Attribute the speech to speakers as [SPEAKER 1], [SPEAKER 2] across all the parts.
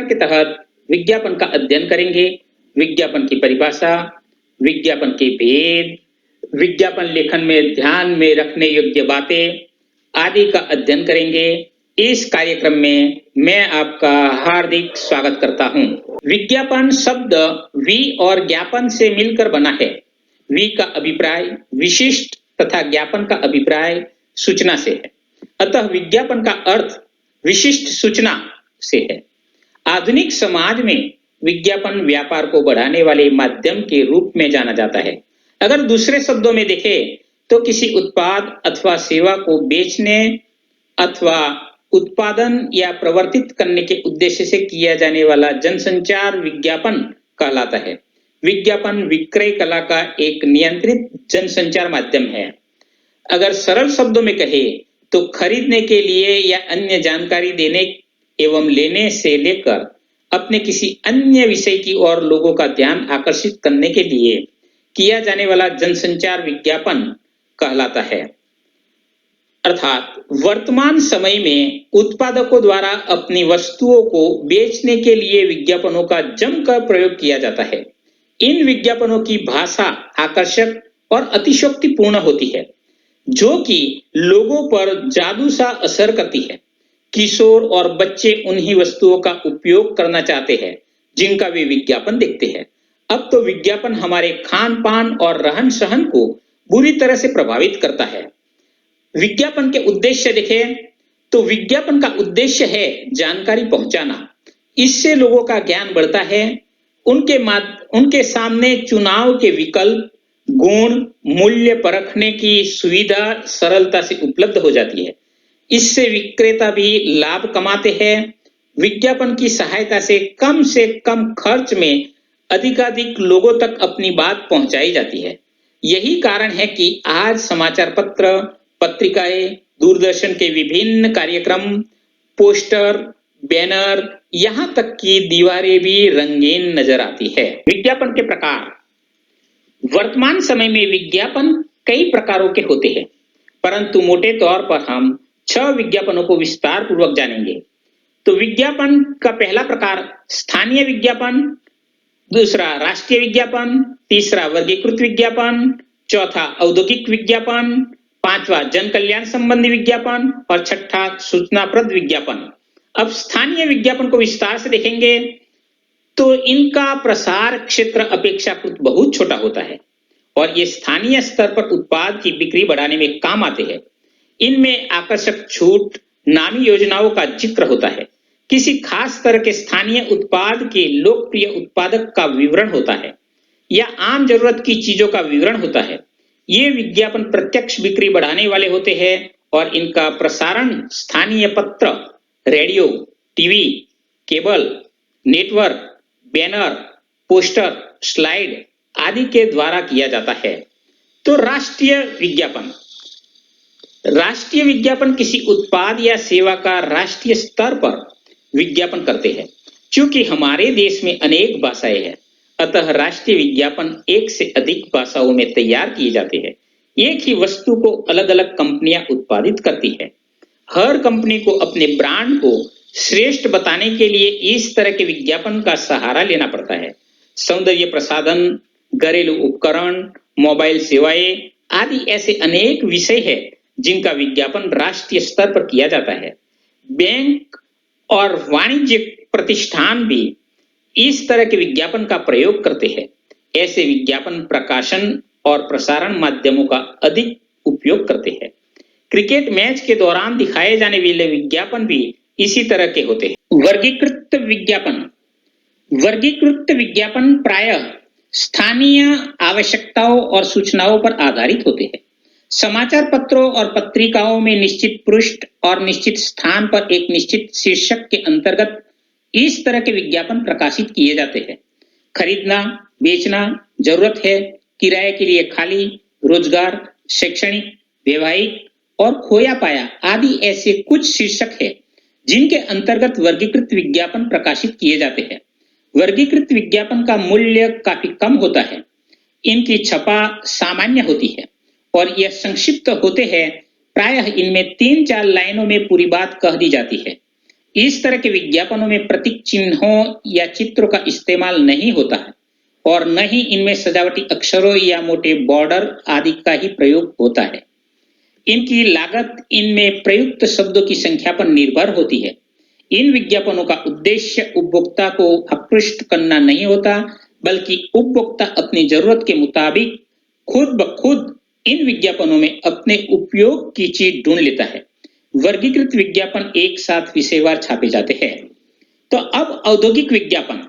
[SPEAKER 1] प्रकरण के तहत विज्ञापन का अध्ययन करेंगे। विज्ञापन की परिभाषा, विज्ञापन के भेद, विज्ञापन लेखन में ध्यान में रखने योग्य बातें आदि का अध्ययन करेंगे। इस कार्यक्रम में मैं आपका हार्दिक स्वागत करता हूं। विज्ञापन शब्द वि और ज्ञापन से मिलकर बना है। वि का अभिप्राय विशिष्ट तथा ज्ञापन का अभिप्राय सूचना से है। अतः विज्ञापन का अर्थ विशिष्ट सूचना से है। आधुनिक समाज में विज्ञापन व्यापार को बढ़ाने वाले माध्यम के रूप में जाना जाता है। अगर दूसरे शब्दों में देखें तो किसी उत्पाद अथवा सेवा को बेचने अथवा उत्पादन या प्रवर्तित करने के उद्देश्य से किया जाने वाला जनसंचार विज्ञापन कहलाता है। विज्ञापन विक्रय कला का एक नियंत्रित जनसंचार माध्यम है। अगर सरल शब्दों में कहे तो खरीदने के लिए या अन्य जानकारी देने एवं लेने से लेकर अपने किसी अन्य विषय की ओर लोगों का ध्यान आकर्षित करने के लिए किया जाने वाला जनसंचार विज्ञापन कहलाता है। अर्थात वर्तमान समय में उत्पादकों द्वारा अपनी वस्तुओं को बेचने के लिए विज्ञापनों का जमकर प्रयोग किया जाता है। इन विज्ञापनों की भाषा आकर्षक और अतिशयोक्तिपूर्ण होती है, जो कि लोगों पर जादू सा असर करती है। किशोर और बच्चे उन्हीं वस्तुओं का उपयोग करना चाहते हैं जिनका वे विज्ञापन देखते हैं। अब तो विज्ञापन हमारे खान पान और रहन सहन को बुरी तरह से प्रभावित करता है। विज्ञापन के उद्देश्य देखें तो विज्ञापन का उद्देश्य है जानकारी पहुंचाना। इससे लोगों का ज्ञान बढ़ता है। उनके सामने चुनाव के विकल्प, गुण, मूल्य परखने की सुविधा सरलता से उपलब्ध हो जाती है। इससे विक्रेता भी लाभ कमाते हैं। विज्ञापन की सहायता से कम खर्च में अधिकाधिक लोगों तक अपनी बात पहुंचाई जाती है। यही कारण है कि आज समाचार पत्र, पत्रिकाएं, दूरदर्शन के विभिन्न कार्यक्रम, पोस्टर, बैनर, यहां तक कि दीवारें भी रंगीन नजर आती है। विज्ञापन के प्रकार। वर्तमान समय में विज्ञापन कई प्रकारों के होते हैं, परंतु मोटे तौर पर हम 6 विज्ञापनों को विस्तार पूर्वक जानेंगे। तो विज्ञापन का पहला प्रकार स्थानीय विज्ञापन, दूसरा राष्ट्रीय विज्ञापन, तीसरा वर्गीकृत विज्ञापन, चौथा औद्योगिक विज्ञापन, पांचवा जन कल्याण संबंधी विज्ञापन और छठा सूचनाप्रद विज्ञापन। अब स्थानीय विज्ञापन को विस्तार से देखेंगे तो इनका प्रसार क्षेत्र अपेक्षाकृत बहुत छोटा होता है और ये स्थानीय स्तर पर उत्पाद की बिक्री बढ़ाने में काम आते हैं। इनमें आकर्षक छूट, नामी योजनाओं का जिक्र होता है। किसी खास तरह के स्थानीय उत्पाद के लोकप्रिय उत्पादक का विवरण होता है या आम जरूरत की चीजों का विवरण होता है। ये विज्ञापन प्रत्यक्ष बिक्री बढ़ाने वाले होते हैं और इनका प्रसारण स्थानीय पत्र, radio, TV, cable, network, banner, poster, slide आदि के द्वारा किया जाता है। तो राष्ट्रीय विज्ञापन। राष्ट्रीय विज्ञापन किसी उत्पाद या सेवा का राष्ट्रीय स्तर पर विज्ञापन करते हैं। क्योंकि हमारे देश में अनेक भाषाएं हैं, अतः राष्ट्रीय विज्ञापन एक से अधिक भाषाओं में तैयार किए जाते हैं। एक ही वस्तु को अलग अलग कंपनियां उत्पादित करती है। हर कंपनी को अपने ब्रांड को श्रेष्ठ बताने के लिए इस तरह के विज्ञापन का सहारा लेना पड़ता है। सौंदर्य प्रसाधन, घरेलू उपकरण, मोबाइल सेवाएं आदि ऐसे अनेक विषय है जिनका विज्ञापन राष्ट्रीय स्तर पर किया जाता है। बैंक और वाणिज्यिक प्रतिष्ठान भी इस तरह के विज्ञापन का प्रयोग करते हैं। ऐसे विज्ञापन प्रकाशन और प्रसारण माध्यमों का अधिक उपयोग करते हैं। क्रिकेट मैच के दौरान दिखाए जाने वाले विज्ञापन भी इसी तरह के होते हैं। वर्गीकृत विज्ञापन। वर्गीकृत विज्ञापन प्रायः स्थानीय आवश्यकताओं और सूचनाओं पर आधारित होते हैं। समाचार पत्रों और पत्रिकाओं में निश्चित पृष्ठ और निश्चित स्थान पर एक निश्चित शीर्षक के अंतर्गत इस तरह के विज्ञापन प्रकाशित किए जाते हैं। खरीदना, बेचना, जरूरत है, किराए के लिए खाली, रोजगार, शैक्षणिक, वैवाहिक और खोया पाया आदि ऐसे कुछ शीर्षक है जिनके अंतर्गत वर्गीकृत विज्ञापन प्रकाशित किए जाते हैं। वर्गीकृत विज्ञापन का मूल्य काफी कम होता है। इनकी छपा सामान्य होती है और यह संक्षिप्त होते हैं। प्रायः इनमें 3-4 लाइनों में पूरी बात कह दी जाती है। इस तरह के विज्ञापनों में प्रतीक चिन्हों या चित्रों का इस्तेमाल नहीं होता है और न ही इनमें सजावटी अक्षरों या मोटे बॉर्डर आदि का ही प्रयोग होता है। इनकी लागत इनमें प्रयुक्त शब्दों की संख्या पर निर्भर होती है। इन विज्ञापनों का उद्देश्य उपभोक्ता को आकृष्ट करना नहीं होता, बल्कि उपभोक्ता अपनी जरूरत के मुताबिक खुद ब खुद इन विज्ञापनों में अपने उपयोग की चीज ढूंढ लेता है। वर्गीकृत विज्ञापन एक साथ विषयवार छापे जाते हैं। तो अब औद्योगिक विज्ञापन।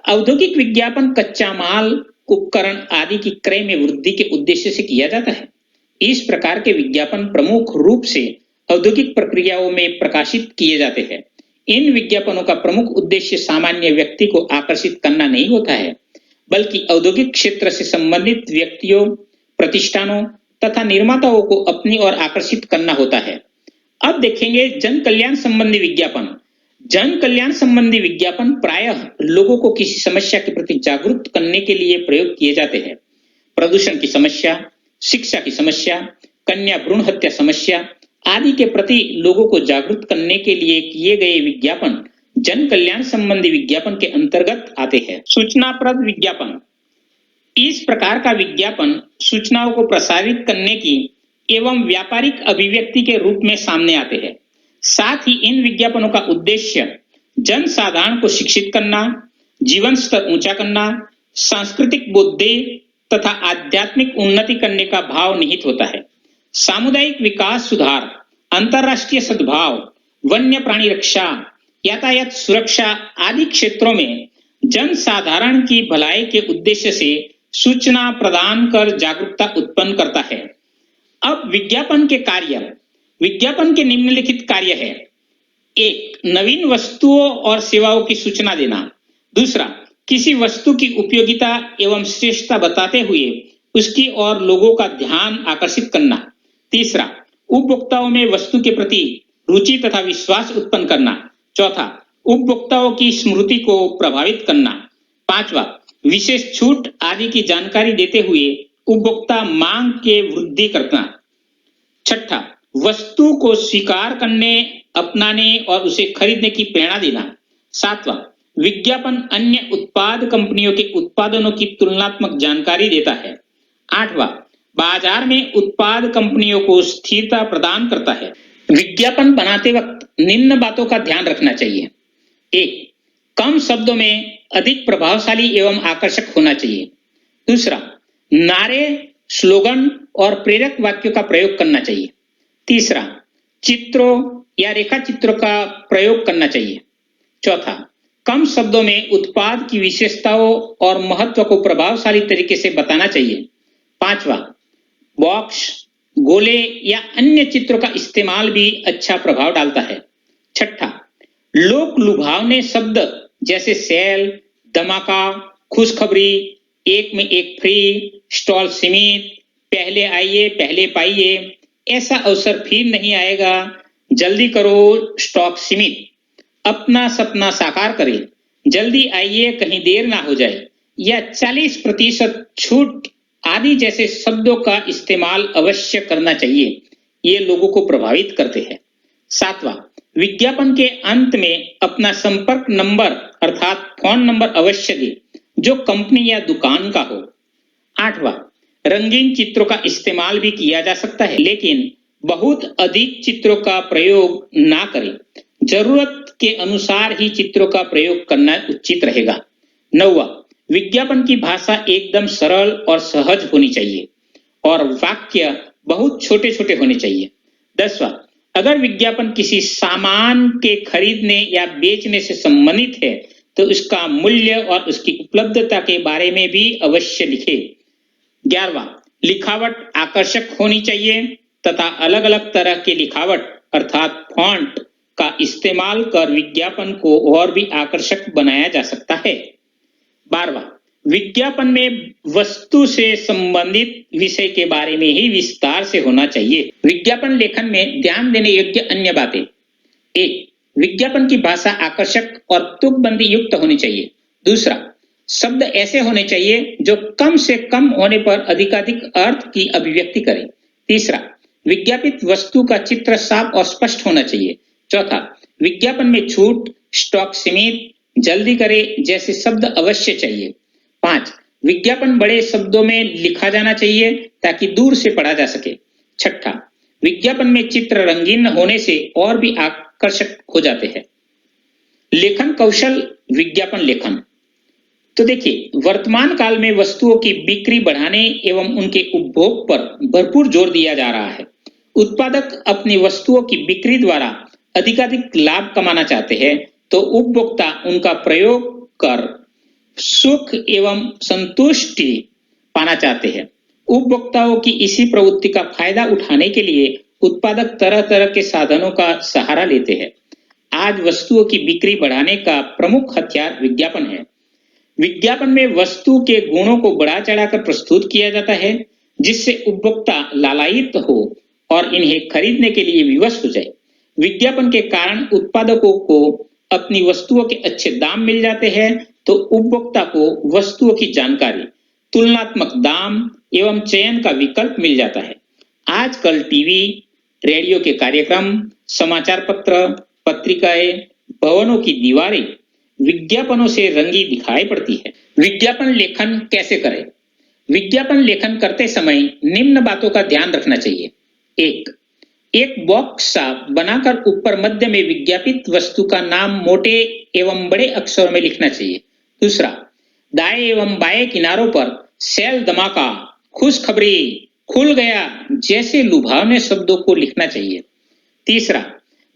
[SPEAKER 1] औद्योगिक विज्ञापन कच्चा माल, उपकरण आदि की क्रय में वृद्धि के उद्देश्य से किया जाता है। इस प्रकार के विज्ञापन प्रमुख रूप से औद्योगिक प्रक्रियाओं में प्रकाशित किए जाते हैं। इन विज्ञापनों का प्रमुख उद्देश्य सामान्य व्यक्ति को आकर्षित करना नहीं होता है, बल्कि औद्योगिक क्षेत्र से संबंधित व्यक्तियों, प्रतिष्ठानों तथा निर्माताओं को अपनी ओर आकर्षित करना होता है। अब देखेंगे जन कल्याण संबंधी विज्ञापन। जन कल्याण संबंधी विज्ञापन प्रायः लोगों को किसी समस्या के प्रति जागरूक करने के लिए प्रयोग किए जाते हैं। प्रदूषण की समस्या, शिक्षा की समस्या, कन्या भ्रूण हत्या समस्या आदि के प्रति लोगों को जागरूक करने के लिए किए गए विज्ञापन जन कल्याण संबंधी विज्ञापन के अंतर्गत आते हैं। सूचनाप्रद विज्ञापन। इस प्रकार का विज्ञापन सूचनाओं को प्रसारित करने की एवं व्यापारिक अभिव्यक्ति के रूप में सामने आते हैं। साथ ही इन विज्ञापनों का उद्देश्य जन साधारण को शिक्षित करना, जीवन स्तर ऊंचा करना, सांस्कृतिक बुद्धि तथा आध्यात्मिक उन्नति करने का भाव निहित होता है। सामुदायिक विकास सुधार, अंतरराष्ट्रीय सद्भाव, वन्य प्राणी रक्षा, यातायात सुरक्षा आदि क्षेत्रों में जन साधारण की भलाई के उद्देश्य से सूचना प्रदान कर जागरूकता उत्पन्न करता है। अब विज्ञापन के कार्य। विज्ञापन के निम्नलिखित कार्य है। एक, नवीन वस्तुओं और सेवाओं की सूचना देना। दूसरा, किसी वस्तु की उपयोगिता एवं श्रेष्ठता बताते हुए उसकी ओर लोगों का ध्यान आकर्षित करना। तीसरा, उपभोक्ताओं में वस्तु के प्रति रुचि तथा विश्वास उत्पन्न करना। चौथा, उपभोक्ताओं की स्मृति को प्रभावित करना। पांचवा, विशेष छूट आदि की जानकारी देते हुए उपभोक्ता मांग के वृद्धि करना। छठा, वस्तु को स्वीकार करने, अपनाने और उसे खरीदने की प्रेरणा देना। सातवां, विज्ञापन अन्य उत्पाद कंपनियों के उत्पादनों की तुलनात्मक जानकारी देता है। आठवां, बाजार में उत्पाद कंपनियों को स्थिरता प्रदान करता है। विज्ञापन बनाते वक्त निम्न बातों का ध्यान रखना चाहिए। एक, कम शब्दों में अधिक प्रभावशाली एवं आकर्षक होना चाहिए। दूसरा, नारे, स्लोगन और प्रेरक वाक्यों का प्रयोग करना चाहिए। तीसरा, चित्रों या रेखा चित्रों का प्रयोग करना चाहिए। चौथा, कम शब्दों में उत्पाद की विशेषताओं और महत्व को प्रभावशाली तरीके से बताना चाहिए। पांचवा, बॉक्स, गोले या अन्य चित्रों का इस्तेमाल भी अच्छा प्रभाव डालता है। छठा, लोक लुभावने शब्द जैसे सेल, धमाका, खुशखबरी, एक में एक फ्री, स्टॉल सीमित, पहले आइए पहले पाइए, ऐसा अवसर फिर नहीं आएगा, जल्दी करो, स्टॉक सीमित, अपना सपना साकार करें, जल्दी आइए कहीं देर ना हो जाए, या 40% छूट आदि जैसे शब्दों का इस्तेमाल अवश्य करना चाहिए। ये लोगों को प्रभावित करते हैं। सातवां, विज्ञापन के अंत में अपना संपर्क नंबर अर्थात फोन नंबर अवश्य दे जो कंपनी या दुकान का हो। आठवां, रंगीन चित्रों का इस्तेमाल भी किया जा सकता है, लेकिन बहुत अधिक चित्रों का प्रयोग ना करें। जरूरत के अनुसार ही चित्रों का प्रयोग करना उचित रहेगा। नौवां, विज्ञापन की भाषा एकदम सरल और सहज होनी चाहिए और वाक्य बहुत छोटे छोटे होने चाहिए। 10वां, अगर विज्ञापन किसी सामान के खरीदने या बेचने से संबंधित है तो इसका मूल्य और उसकी उपलब्धता के बारे में भी अवश्य लिखे। 11वां, लिखावट आकर्षक होनी चाहिए तथा अलग अलग तरह की लिखावट अर्थात फॉन्ट का इस्तेमाल कर विज्ञापन को और भी आकर्षक बनाया जा सकता है। 12वां, विज्ञापन में वस्तु से संबंधित विषय के बारे में ही विस्तार से होना चाहिए। विज्ञापन लेखन में ध्यान देने योग्य अन्य बातें। 1, विज्ञापन की भाषा आकर्षक और तुकबंदी युक्त होनी चाहिए। दूसरा, शब्द ऐसे होने चाहिए जो कम से कम होने पर अधिकाधिक अर्थ की अभिव्यक्ति करें। तीसरा, विज्ञापित वस्तु का चित्र साफ और स्पष्ट होना चाहिए। चौथा, विज्ञापन में छूट, स्टॉक सीमित, जल्दी करें जैसे शब्द अवश्य चाहिए। 5. विज्ञापन बड़े शब्दों में लिखा जाना चाहिए ताकि दूर से पढ़ा जा सके। 6. विज्ञापन में चित्र रंगीन होने से और भी आकर्षक हो जाते हैं। लेखन कौशल, विज्ञापन लेखन। तो देखिए, वर्तमान काल में वस्तुओं की बिक्री बढ़ाने एवं उनके उपभोग पर भरपूर जोर दिया जा रहा है। उत्पादक अपनी वस्तुओं की बिक्री द्वारा अधिकाधिक लाभ कमाना चाहते हैं, तो उपभोक्ता उनका प्रयोग कर सुख एवं संतुष्टि पाना चाहते हैं। उपभोक्ताओं की इसी प्रवृत्ति का फायदा उठाने के लिए उत्पादक तरह तरह के साधनों का सहारा लेते हैं। आज वस्तुओं की बिक्री बढ़ाने का प्रमुख हथियार विज्ञापन है। विज्ञापन में वस्तु के गुणों को बढ़ा चढ़ाकर प्रस्तुत किया जाता है, जिससे उपभोक्ता लालायित हो और इन्हें खरीदने के लिए विवश हो जाए। विज्ञापन के कारण उत्पादकों को अपनी वस्तुओं के अच्छे दाम मिल जाते हैं, तो उपभोक्ता को वस्तुओं की जानकारी, तुलनात्मक दाम एवं चयन का विकल्प मिल जाता है। आजकल टीवी, रेडियो के कार्यक्रम, समाचार पत्र, पत्रिकाएं, भवनों की दीवारें विज्ञापनों से रंगी दिखाई पड़ती है। विज्ञापन लेखन कैसे करें? विज्ञापन लेखन करते समय निम्न बातों का ध्यान रखना चाहिए। 1. एक बॉक्स सा बनाकर ऊपर मध्य में विज्ञापित वस्तु का नाम मोटे एवं बड़े अक्षरों में लिखना चाहिए। 2. दाएं एवं बाएं किनारों पर सेल धमाका, खुशखबरी, खुल गया जैसे लुभावने शब्दों को लिखना चाहिए। 3.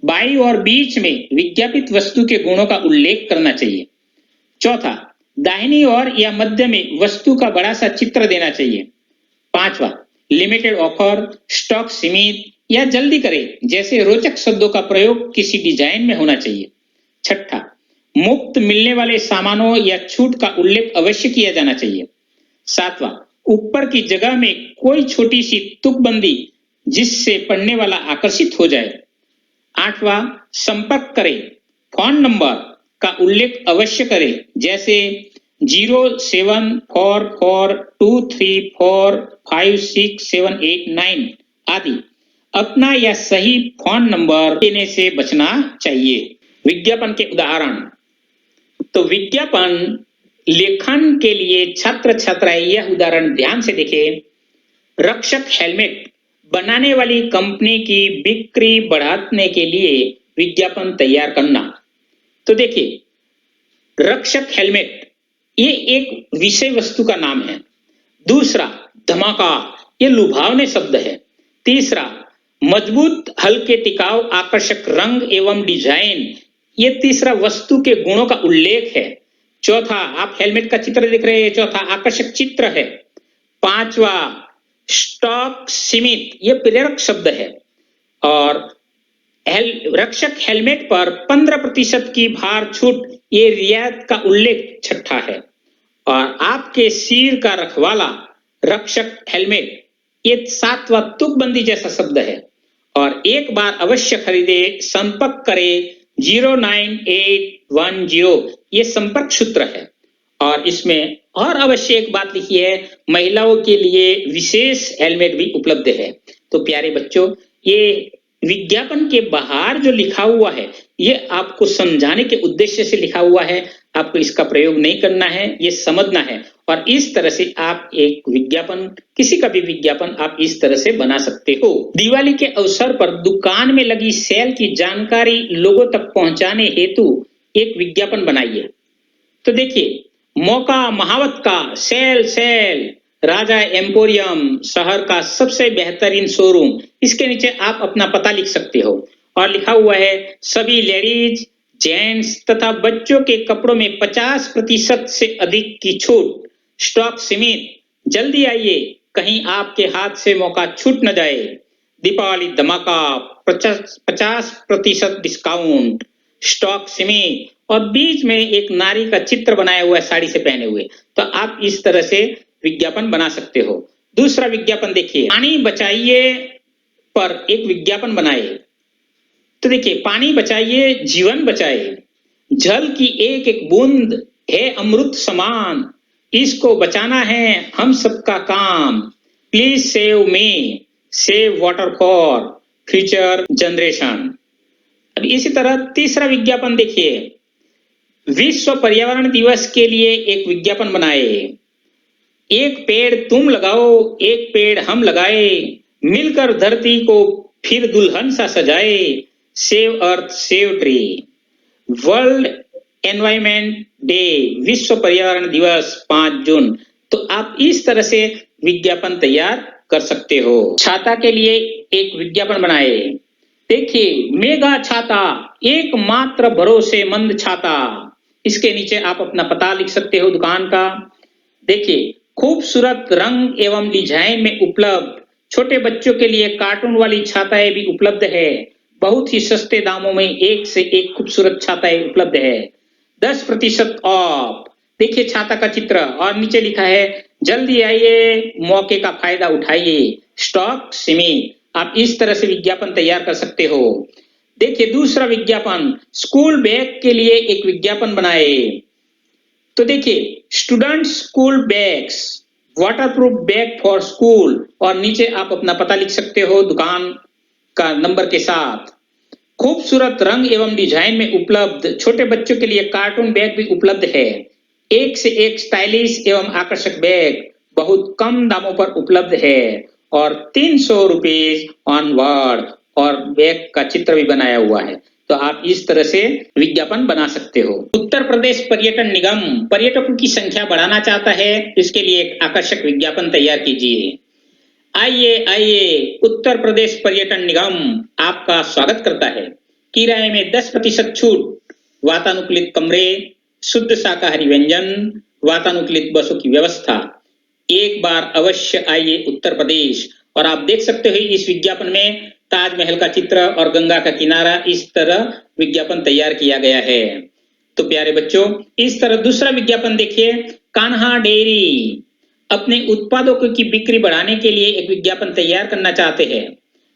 [SPEAKER 1] बाईं और बीच में विज्ञापित वस्तु के गुणों का उल्लेख करना चाहिए। 4. दाहिनी ओर या मध्य में वस्तु का बड़ा सा चित्र देना चाहिए। 5. लिमिटेड ऑफर, स्टॉक सीमित या जल्दी करें जैसे रोचक शब्दों का प्रयोग किसी डिजाइन में होना चाहिए। 6. मुफ्त मिलने वाले सामानों या छूट का उल्लेख अवश्य किया जाना चाहिए। 7. ऊपर की जगह में कोई छोटी सी तुकबंदी जिससे पढ़ने वाला आकर्षित हो जाए। 8. संपर्क करें, फोन नंबर का उल्लेख अवश्य करें जैसे 07442345678 आदि। अपना या सही फोन नंबर देने से बचना चाहिए। विज्ञापन के उदाहरण। तो विज्ञापन लेखन के लिए छात्र छात्राएं यह उदाहरण ध्यान से देखें। रक्षक हेलमेट बनाने वाली कंपनी की बिक्री बढ़ाने के लिए विज्ञापन तैयार करना। तो देखिए, रक्षक हेलमेट ये एक विषय वस्तु का नाम है। 2. धमाका, ये लुभावने शब्द है। 3. मजबूत, हल्के, टिकाऊ, आकर्षक रंग एवं डिजाइन, ये 3 वस्तु के गुणों का उल्लेख है। 4. आप हेलमेट का चित्र देख रहे हैं, 4 आकर्षक चित्र है। 5. स्टॉक सीमित, ये प्रेरक शब्द है। और रक्षक हेलमेट पर 15% की भार छूट, ये रियायत का उल्लेख 6 है। और आपके सिर का रखवाला, रक्षक हेलमेट, ये 7वां तुकबंदी जैसा शब्द है। और एक बार अवश्य खरीदे, संपर्क करें 09810, ये संपर्क सूत्र है। और इसमें और अवश्य एक बात लिखी है, महिलाओं के लिए विशेष हेलमेट भी उपलब्ध है। तो प्यारे बच्चों, ये विज्ञापन के बाहर जो लिखा हुआ है, ये आपको समझाने के उद्देश्य से लिखा हुआ है। आपको इसका प्रयोग नहीं करना है, ये समझना है। और इस तरह से आप एक विज्ञापन, किसी का भी विज्ञापन आप इस तरह से बना सकते हो। दिवाली के अवसर पर दुकान में लगी सेल की जानकारी लोगों तक पहुंचाने हेतु एक विज्ञापन बनाइए। तो देखिए, मौका महावत का सेल सेल, राजा एम्पोरियम, शहर का सबसे बेहतरीन शोरूम, इसके नीचे आप अपना पता लिख सकते हो। और लिखा हुआ है, सभी लेडीज, जेंट्स तथा बच्चों के कपड़ों में 50% से अधिक की छूट, स्टॉक सीमित, जल्दी आइए, कहीं आपके हाथ से मौका छूट न जाए। दीपावली धमाका, 50% डिस्काउंट, स्टॉक सीमित, और बीच में एक नारी का चित्र बनाया हुआ है साड़ी से पहने हुए। तो आप इस तरह से विज्ञापन बना सकते हो। दूसरा विज्ञापन देखिए, पानी बचाइए पर एक विज्ञापन बनाए। तो देखिए, पानी बचाइए, जीवन बचाए, जल की एक एक बूंद है अमृत समान, इसको बचाना है हम सबका काम, please save me, save water for future generation. अब इसी तरह तीसरा विज्ञापन देखिए, विश्व पर्यावरण दिवस के लिए एक विज्ञापन बनाए। एक पेड़ तुम लगाओ, एक पेड़ हम लगाए, मिलकर धरती को फिर दुल्हन सा सजाए। Save earth save tree. World environment day, विश्व पर्यावरण दिवस 5 जून। तो आप इस तरह से विज्ञापन तैयार कर सकते हो। छाता के लिए एक विज्ञापन बनाए। देखिए, मेगा छाता, एकमात्र भरोसेमंद छाता। इसके नीचे आप अपना पता लिख सकते हो दुकान का। देखिए, खूबसूरत रंग एवं डिजाइन में उपलब्ध, छोटे बच्चों के लिए कार्टून वाली छाताएं भी उपलब्ध है। बहुत ही सस्ते दामों में एक से एक खूबसूरत छाताएं उपलब्ध है। 10% ऑफ। देखिए छाता का चित्र और नीचे लिखा है, जल्दी आइए, मौके का फायदा उठाइए, स्टॉक सीमित। आप इस तरह से विज्ञापन तैयार कर सकते हो। देखिए दूसरा विज्ञापन, स्कूल बैग के लिए एक विज्ञापन बनाए। तो देखिए, student school bags, waterproof bag for school, और नीचे आप अपना पता लिख सकते हो दुकान का नंबर के साथ। खूबसूरत रंग एवं डिजाइन में उपलब्ध, छोटे बच्चों के लिए कार्टून बैग भी उपलब्ध है। एक से एक स्टाइलिश एवं आकर्षक बैग बहुत कम दामों पर उपलब्ध है और 300 रुपीज ऑनवर्ड, और बैग का चित्र भी बनाया हुआ है। तो आप इस तरह से विज्ञापन बना सकते हो। उत्तर प्रदेश पर्यटन निगम पर्यटकों की संख्या बढ़ाना चाहता है, इसके लिए एक आकर्षक विज्ञापन तैयार कीजिए। आइए आइए, उत्तर प्रदेश पर्यटन निगम आपका स्वागत करता है। किराए में 10% छूट, वातानुकूलित कमरे, शुद्ध शाकाहारी व्यंजन, वातानुकूलित बसों की व्यवस्था। एक बार अवश्य आइए उत्तर प्रदेश। और आप देख सकते हो इस विज्ञापन में ताजमहल का चित्र और गंगा का किनारा, इस तरह विज्ञापन तैयार किया गया है। तो प्यारे बच्चों, इस तरह दूसरा विज्ञापन देखिए, कान्हा डेयरी अपने उत्पादों की बिक्री बढ़ाने के लिए एक विज्ञापन तैयार करना चाहते हैं।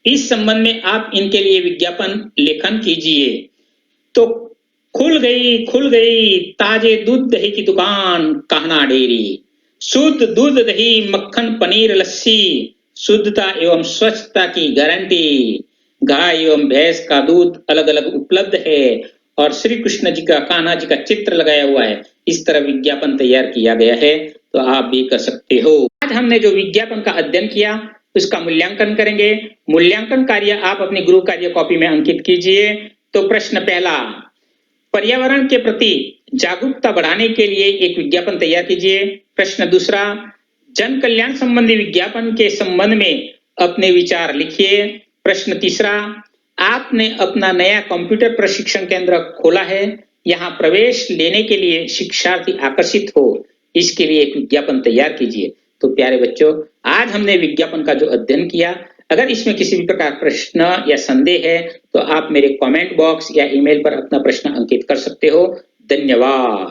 [SPEAKER 1] इस संबंध में आप इनके लिए विज्ञापन लेखन कीजिए। तो खुल गई ताजे दूध दही की दुकान कान्हा डेयरी। शुद्ध दूध दही मक्खन पनीर लस्सी, शुद्धता एवं स्वच्छता की गारंटी। गाय एवं भैंस का दूध अलग अलग उपलब्ध है और श्री कृष्ण जी का, कान्हा जी का चित्र लगाया हुआ है। इस तरह विज्ञापन तैयार किया गया है, तो आप भी कर सकते हो। आज हमने जो विज्ञापन का अध्ययन किया उसका मूल्यांकन करेंगे। मूल्यांकन कार्य आप अपनी गृह कार्य कॉपी में अंकित कीजिए। तो प्रश्न पहला, पर्यावरण के प्रति जागरूकता बढ़ाने के लिए एक विज्ञापन तैयार कीजिए। प्रश्न दूसरा, जन कल्याण संबंधी विज्ञापन के संबंध में अपने विचार लिखिए। प्रश्न तीसरा, आपने अपना नया कंप्यूटर प्रशिक्षण केंद्र खोला है, यहाँ प्रवेश लेने के लिए शिक्षार्थी आकर्षित हो, इसके लिए एक विज्ञापन तैयार कीजिए। तो प्यारे बच्चों, आज हमने विज्ञापन का जो अध्ययन किया, अगर इसमें किसी भी प्रकार प्रश्न या संदेह है तो आप मेरे कमेंट बॉक्स या ईमेल पर अपना प्रश्न अंकित कर सकते हो। धन्यवाद।